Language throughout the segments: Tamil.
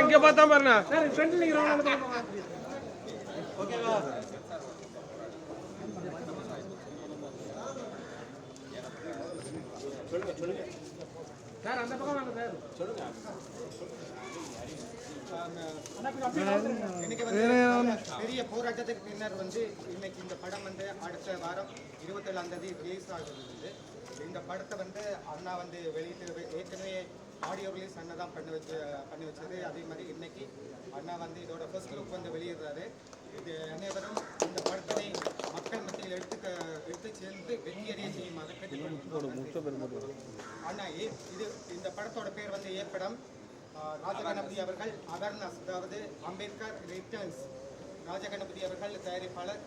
இங்க பார்த்தா பாருங்க சார் அந்த பக்கம் வாங்க சார் சொல்லுங்க இன்னைக்கு பெரிய போராட்டத்துக்கு பின்னர் இன்னைக்கு இந்த படம் அடுத்த வாரம் 27ஆம் தேதி ரிலீஸ் ஆகுது. இந்த படத்தை அண்ணா வெளியிட்டு ஏற்கனவே ஆடியோ ரிலீஸ் அண்ணா தான் பண்ணி வச்சது. அதே மாதிரி இன்னைக்கு அண்ணா இதோட ஃபர்ஸ்ட் லுக் வெளியிடுறாரு. இது அனைவரும் இந்த படத்தை மக்கள் மத்தியில் எடுத்து சேர்ந்து வெற்றியடைய செய்யுமாக கேட்டுக்கொள்கிறோம். அண்ணா இது இந்த படத்தோட பேர் ஏற்படம் ராஜகணபதி அவர்கள் அவேர்னஸ், அதாவது அம்பேத்கர் ரிட்டர்ன்ஸ். ராஜகணபதி அவர்கள் தயாரிப்பாளர்.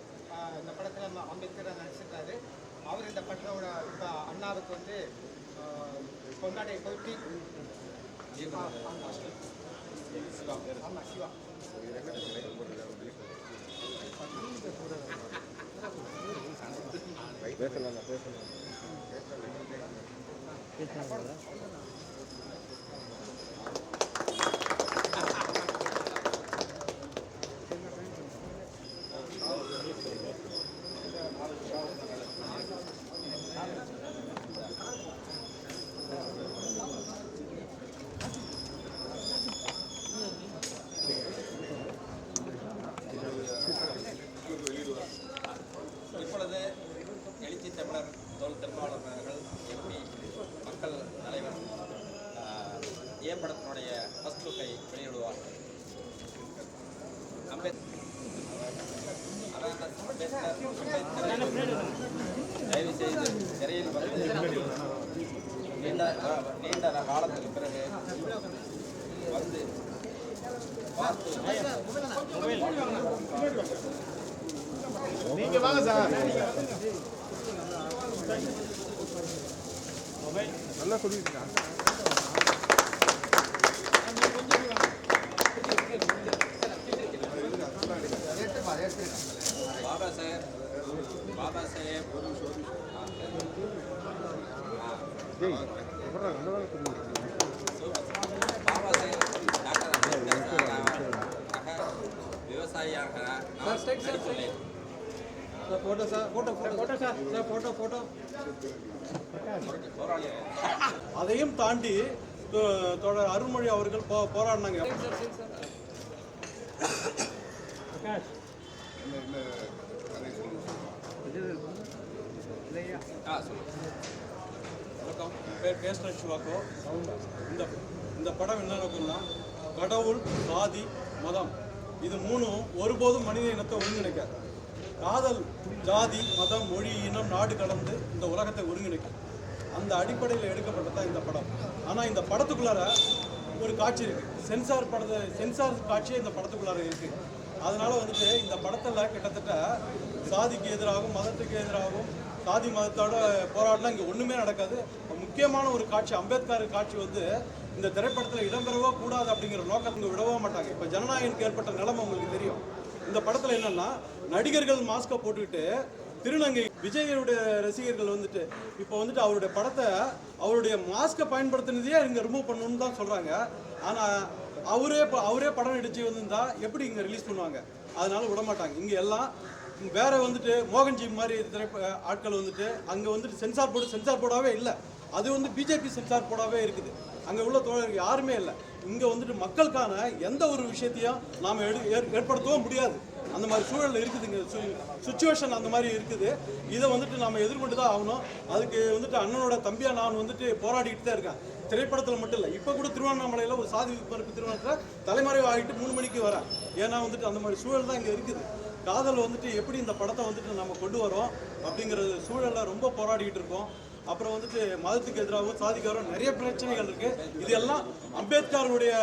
இந்த படத்தில் அம்பேத்கரை நடிச்சிருக்காரு. அவர் இந்த படத்தோட இப்போ அண்ணாவுக்கு கொண்டாடைய போட்டி ஆமாம் சிவா இப்பொழுது எழுச்சி தமிழர் தோல் திருமாவளவர்கள் எம்பி மக்கள் தலைவர் படத்தினுடைய ஃபர்ஸ்ட் லுக்கை வெளியிடுவார். தயவு செய்து திரையில் நீண்ட காலத்துக்கு பிறகு பார்த்து நீங்க வாங்க சார். நல்லா சொல்லிருக்காங்க. बाबा साहेब விவசாயியாக அதையும் தாண்டி தொடர் அருள்மொழி அவர்கள் போராடினாங்க. வணக்கம், பேர் பேசுகிறேன் சிவாக்கோ. இந்த படம் என்ன இருக்குன்னா, கடவுள், சாதி, மதம் இது மூணும் ஒருபோதும் மனித இனத்தை ஒருங்கிணைக்காது. காதல் ஜாதி மதம் மொழி இனம் நாடு கடந்து இந்த உலகத்தை ஒருங்கிணைக்கும். அந்த அடிப்படையில் எடுக்கப்பட்டதான் இந்த படம். ஆனால் இந்த படத்துக்குள்ளார ஒரு காட்சி இருக்குது. சென்சார் காட்சியே இந்த படத்துக்குள்ளார இருக்குது. அதனால் இந்த படத்தில் கிட்டத்தட்ட சாதிக்கு எதிராகவும் மதத்துக்கு எதிராகவும் சாதி மதத்தோட போராட்டம் இங்கே ஒன்றுமே நடக்காது. முக்கியமான ஒரு காட்சி, அம்பேத்கர் காட்சி இந்த திரைப்படத்தில் இடம்பெறவோ கூடாது அப்படிங்கிற நோக்கத்தை விடவே மாட்டாங்க. இப்போ ஜனநாயகனுக்கு ஏற்பட்ட நிலைமை உங்களுக்கு தெரியும். இந்த படத்தில் என்னென்னா, நடிகர்கள் மாஸ்கை போட்டுக்கிட்டு திருநங்கை விஜயோடைய ரசிகர்கள் இப்போ அவருடைய படத்தை அவருடைய மாஸ்கை பயன்படுத்தினதையே இங்கே ரிமூவ் பண்ணணும்னு தான் சொல்கிறாங்க. ஆனால் அவரே படம் நடிச்சு எப்படி இங்கே ரிலீஸ் பண்ணுவாங்க? அதனால விடமாட்டாங்க. இங்கே எல்லாம் வேற மோகன்ஜி மாதிரி ஆட்கள் அங்கே சென்சார் போடாவே இல்லை. அது பிஜேபி சென்சார் போடாவே இருக்குது. அங்கே உள்ள தோழர்கள் யாருமே இல்லை. இங்கே மக்களுக்கான எந்த ஒரு விஷயத்தையும் நாம் ஏற்படுத்தவும் முடியாது. அந்த மாதிரி சூழல் இருக்குது. இங்கே சுச்சுவேஷன் அந்த மாதிரி இருக்குது. இதை நம்ம எதிர்கொண்டு தான் ஆகணும். அதுக்கு அண்ணனோட தம்பியாக நான் போராடிக்கிட்டு தான் இருக்கேன். திரைப்படத்தில் மட்டும் இல்லை, இப்போ கூட திருவண்ணாமலையில் ஒரு சாதி பரப்பு திருமணத்தில் தலைமறைவு ஆகிட்டு 3 மணிக்கு வரேன். ஏன்னா அந்த மாதிரி சூழல் தான் இங்கே இருக்குது. காதல் எப்படி இந்த படத்தை நம்ம கொண்டு வரோம் அப்படிங்கிற சூழலில் ரொம்ப போராடிக்கிட்டு இருக்கோம். அப்புறம் மதத்துக்கு எதிராகவும் சாதிக்கு எதிராகவும் நிறைய பிரச்சனைகள் இருக்குது. இது எல்லாம் அம்பேத்கருடைய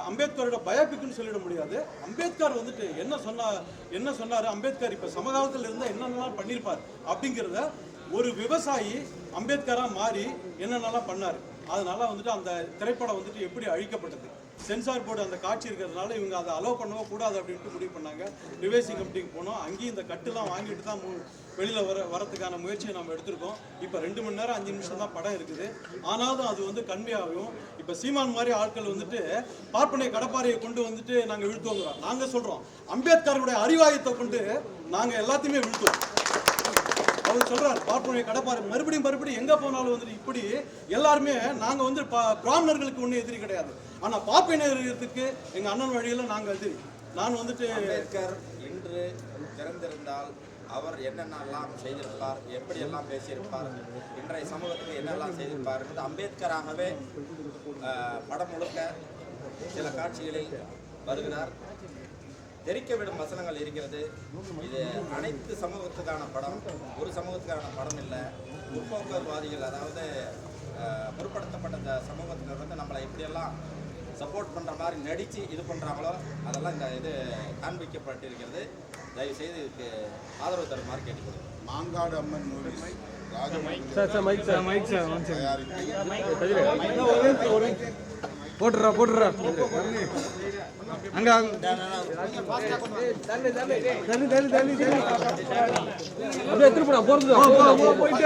அம்பேத்கரோட பயோபிக்னு சொல்லிட முடியாது. அம்பேத்கர் வந்துட்டு என்ன சொன்னார், அம்பேத்கர் இப்போ சமகாலத்தில் இருந்தால் என்னென்னலாம் பண்ணியிருப்பார் அப்படிங்கிறத ஒரு விவசாயி அம்பேத்கராக மாறி என்னென்னலாம் பண்ணார். அதனால வந்துட்டு அந்த திரைப்படம் வந்துட்டு எப்படி அழிக்கப்பட்டது, சென்சார் போர்டு அந்த காட்சி இருக்கிறதுனால இவங்க அதை அலோவ் பண்ணவோ கூடாது அப்படின்ட்டு முடிவு பண்ணாங்க. ரிவைசிங் கமிட்டிக்கு போனோம். அங்கேயும் இந்த கட்டுலாம் வாங்கிட்டு தான் வெளியில் வரத்துக்கான முயற்சியை நம்ம எடுத்திருக்கோம். இப்போ 2 மணி நேரம் 5 நிமிஷம் தான் படம் இருக்குது. ஆனாலும் அது வந்து கன்வே ஆகும். இப்போ சீமான் மாதிரி ஆட்கள் வந்துட்டு பார்ப்பனை கடப்பாறையை கொண்டு வந்துட்டு நாங்கள் வீழ்த்துவோங்கிறோம். நாங்கள் சொல்கிறோம் அம்பேத்கருடைய அறிவாயத்தை கொண்டு நாங்கள் எல்லாத்தையுமே வீழ்த்துவோம். அவர் சொல்றாரு பார்ப்பனை கடப்பாறை மறுபடியும் எங்க போனாலும் வந்துட்டு இப்படி எல்லாருமே நாங்க வந்து பிராமணர்களுக்கு ஒன்றும் எதிரி கிடையாது. ஆனா பார்ப்பனர்களுக்கு எங்க அண்ணன் வழியில நாங்க எதிரி. நான் வந்துட்டு அம்பேத்கர் இன்று பிறந்திருந்தால் அவர் என்னென்னலாம் செய்திருப்பார், எப்படியெல்லாம் பேசியிருப்பார், இன்றைய சமூகத்துக்கு என்னெல்லாம் செய்திருப்பார் என்று அம்பேத்கராகவே படம் முழுக்க சில காட்சிகளில் வருகிறார். தெரிக்க விடும் வசனங்கள் இருக்கிறது. இது அனைத்து சமூகத்துக்கான படம், ஒரு சமூகத்துக்கான படம் இல்லை. முற்போக்குவாதிகள், அதாவது முற்படுத்தப்பட்ட இந்த சமூகத்தினர் வந்து நம்மளை எப்படியெல்லாம் சப்போர்ட் பண்ணுற மாதிரி நடித்து இது பண்ணுறாங்களோ அதெல்லாம் இந்த இது காண்பிக்கப்பட்டிருக்கிறது. தயவுசெய்து இதுக்கு ஆதரவு தருமாறு கேட்டுக்கொள்கிறேன். மாங்காடு அம்மன் மூவிஸ் போட்டுறா அங்க அப்படியே திருப்பி போறது போயிட்டே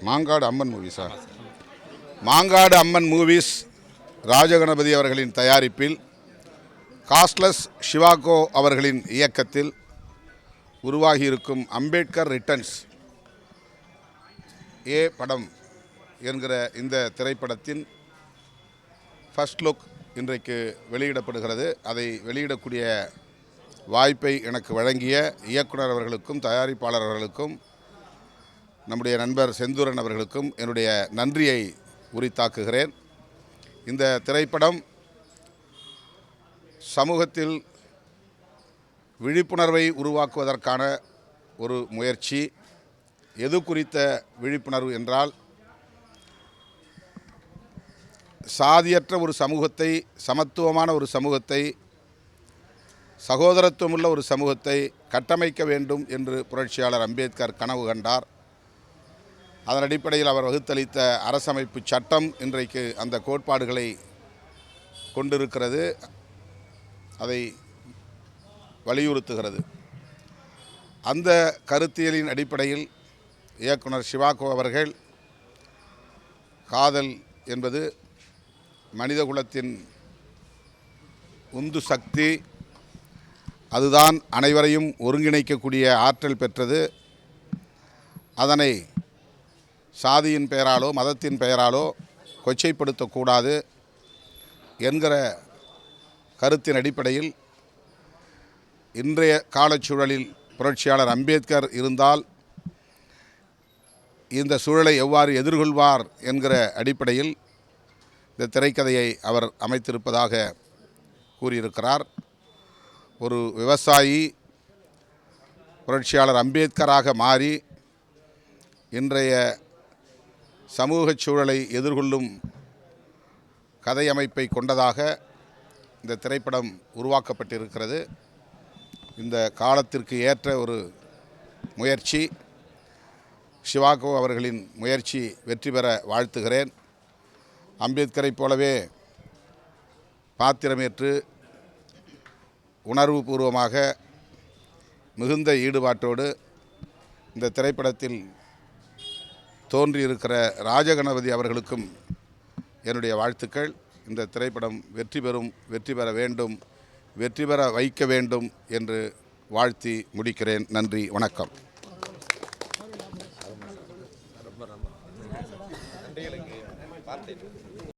மாங்காடு அம்மன் மூவிஸா? மாங்காடு அம்மன் மூவிஸ் ராஜகணபதி அவர்களின் தயாரிப்பில் காஸ்ட்லெஸ் ஷிவாகோ அவர்களின் இயக்கத்தில் உருவாகியிருக்கும் அம்பேத்கர் ரிட்டர்ன்ஸ் ஏ படம் என்கிற இந்த திரைப்படத்தின் ஃபர்ஸ்ட் லுக் இன்றைக்கு வெளியிடப்படுகிறது. அதை வெளியிடக்கூடிய வாய்ப்பை எனக்கு வழங்கிய இயக்குனர் அவர்களுக்கும் தயாரிப்பாளர் அவர்களுக்கும் நம்முடைய நண்பர் செந்தூரன் அவர்களுக்கும் என்னுடைய நன்றியை உரித்தாக்குகிறேன். இந்த திரைப்படம் சமூகத்தில் விழிப்புணர்வை உருவாக்குவதற்கான ஒரு முயற்சி. எது குறித்த விழிப்புணர்வு என்றால், சாதியற்ற ஒரு சமூகத்தை, சமத்துவமான ஒரு சமூகத்தை, சகோதரத்துவமுள்ள ஒரு சமூகத்தை கட்டமைக்க வேண்டும் என்று புரட்சியாளர் அம்பேத்கர் கனவு கண்டார். அதன் அடிப்படையில் அவர் வகுத்தளித்த அரசமைப்பு சட்டம் இன்றைக்கு அந்த கோட்பாடுகளை கொண்டிருக்கிறது, அதை வலியுறுத்துகிறது. அந்த கருத்தியலின் அடிப்படையில் இயக்குனர் ஷிவாகோ அவர்கள் காதல் என்பது மனிதகுலத்தின் உந்து சக்தி, அதுதான் அனைவரையும் ஒருங்கிணைக்கக்கூடிய ஆற்றல் பெற்றது, அதனை சாதியின் பெயராலோ மதத்தின் பெயராலோ கொச்சைப்படுத்தக்கூடாது என்கிற கருத்தின் அடிப்படையில் இன்றைய காலச்சூழலில் புரட்சியாளர் அம்பேத்கர் இருந்தால் இந்த சூழலை எவ்வாறு எதிர்கொள்வார் என்கிற அடிப்படையில் இந்த திரைக்கதையை அவர் அமைத்திருப்பதாக கூறியிருக்கிறார். ஒரு விவசாயி புரட்சியாளர் அம்பேத்கராக மாறி இன்றைய சமூக சூழலை எதிர்கொள்ளும் கதை அமைப்பை கொண்டதாக இந்த திரைப்படம் உருவாக்கப்பட்டிருக்கிறது. இந்த காலத்திற்கு ஏற்ற ஒரு முயற்சி. ஷிவாகோ அவர்களின் முயற்சி வெற்றி பெற வாழ்த்துகிறேன். அம்பேத்கரை போலவே பாத்திரமேற்று உணர்வு பூர்வமாக மிகுந்த ஈடுபாட்டோடு இந்த திரைப்படத்தில் தோன்றியிருக்கிற ராஜகணபதி அவர்களுக்கும் என்னுடைய வாழ்த்துக்கள். இந்த திரைப்படம் வெற்றி பெற வேண்டும், வெற்றி பெற வைக்க வேண்டும் என்று வாழ்த்தி முடிக்கிறேன். நன்றி, வணக்கம்.